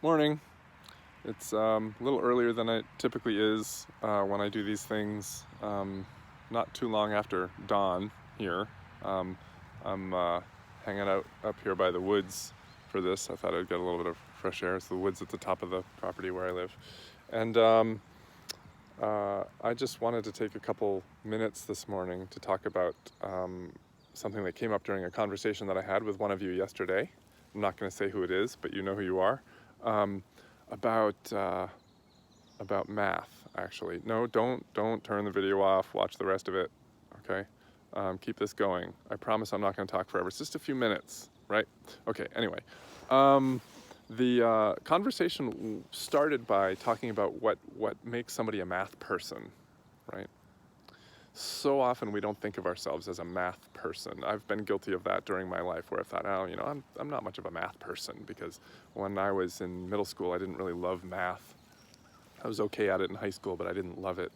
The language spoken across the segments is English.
Morning. It's a little earlier than it typically is when I do these things. Not too long after dawn here. Um, I'm hanging out up here by the woods for this. I thought I'd get a little bit of fresh air. It's the woods at the top of the property where I live. And I just wanted to take a couple minutes this morning to talk about something that came up during a conversation that I had with one of you yesterday. I'm not going to say who it is, but you know who you are. Um, about math, actually. No, don't turn the video off. Watch the rest of it. Okay. Keep this going. I promise I'm not going to talk forever. It's just a few minutes, right? Okay. Anyway, the conversation started by talking about what makes somebody a math person, right? So often we don't think of ourselves as a math person. I've been guilty of that during my life where I thought, oh, I'm not much of a math person because when I was in middle school, I didn't really love math. I was okay at it in high school, but I didn't love it.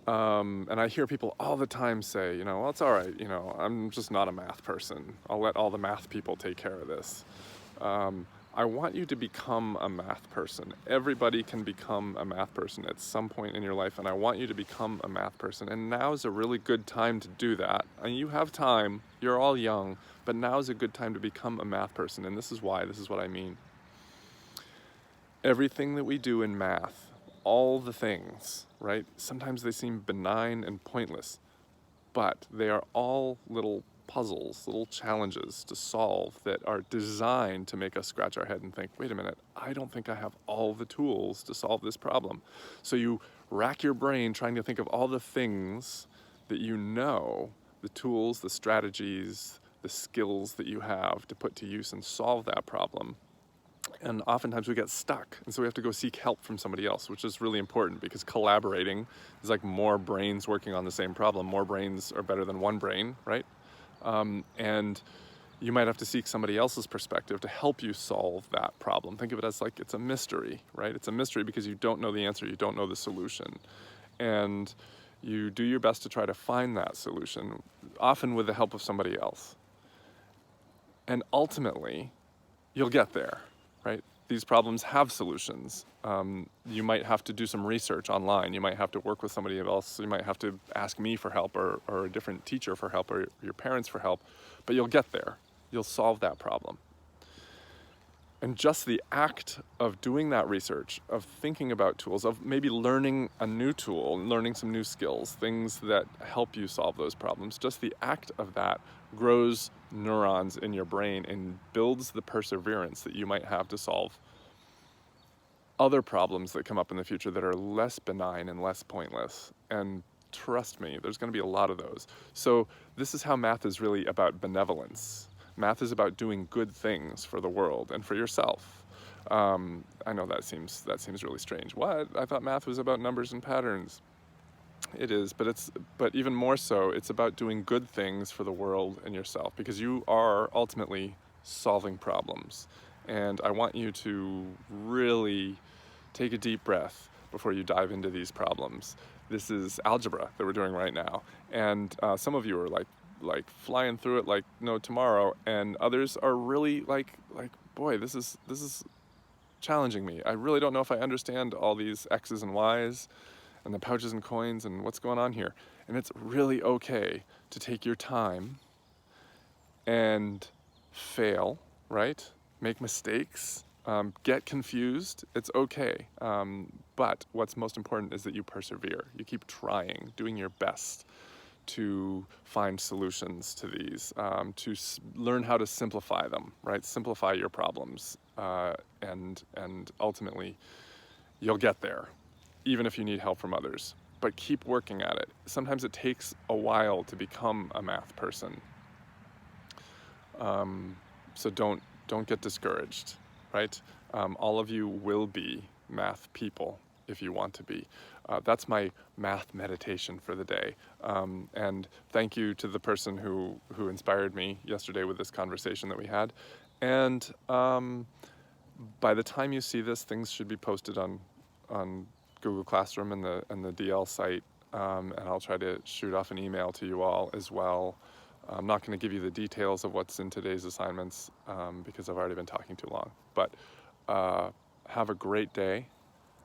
And I hear people all the time say, well, it's all right, I'm just not a math person. I'll let all the math people take care of this. I want you to become a math person. Everybody can become a math person at some point in your life, and I want you to become a math person. And now is a really good time to do that. And you have time, you're all young, but now is a good time to become a math person. And this is why, this is what I mean. Everything that we do in math, all the things, right? Sometimes they seem benign and pointless, but they are all little puzzles, little challenges to solve that are designed to make us scratch our head and think, wait a minute, I don't think I have all the tools to solve this problem. So you rack your brain trying to think of all the things that the tools, the strategies, the skills that you have to put to use and solve that problem. And oftentimes we get stuck, and so we have to go seek help from somebody else, which is really important because collaborating is like more brains working on the same problem. More brains are better than one brain, right? And you might have to seek somebody else's perspective to help you solve that problem. Think of it as like it's a mystery, right? It's a mystery because you don't know the answer, you don't know the solution. And you do your best to try to find that solution, often with the help of somebody else. And ultimately, you'll get there, right? These problems have solutions. You might have to do some research online. You might have to work with somebody else. You might have to ask me for help or a different teacher for help or your parents for help, but you'll get there. You'll solve that problem. And just the act of doing that research, of thinking about tools, of maybe learning a new tool, learning some new skills, things that help you solve those problems, just the act of that grows neurons in your brain and builds the perseverance that you might have to solve other problems that come up in the future that are less benign and less pointless. And trust me, there's going to be a lot of those. So this is how math is really about benevolence. Math is about doing good things for the world and for yourself. I know that seems really strange. What? I thought math was about numbers and patterns. It is, but even more so, it's about doing good things for the world and yourself because you are ultimately solving problems. And I want you to really take a deep breath before you dive into these problems. This is algebra that we're doing right now, and some of you are like flying through it like no tomorrow, and others are really like boy, this is challenging me. I really don't know if I understand all these X's and Y's and the pouches and coins and what's going on here. And it's really okay to take your time and fail, right? Make mistakes, get confused. It's okay. But what's most important is that you persevere. You keep trying, doing your best to find solutions to these, to learn how to simplify them, right? Simplify your problems, and ultimately you'll get there, even if you need help from others. But keep working at it. Sometimes it takes a while to become a math person. So don't get discouraged, right? All of you will be math people if you want to be. That's my math meditation for the day. And thank you to the person who inspired me yesterday with this conversation that we had. And by the time you see this, things should be posted on Google Classroom and the DL site. And I'll try to shoot off an email to you all as well. I'm not going to give you the details of what's in today's assignments because I've already been talking too long. But Have a great day.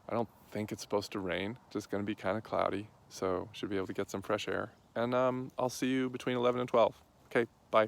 I don't think it's supposed to rain, just going to be kind of cloudy, so should be able to get some fresh air. And I'll see you between 11 and 12. Okay, bye.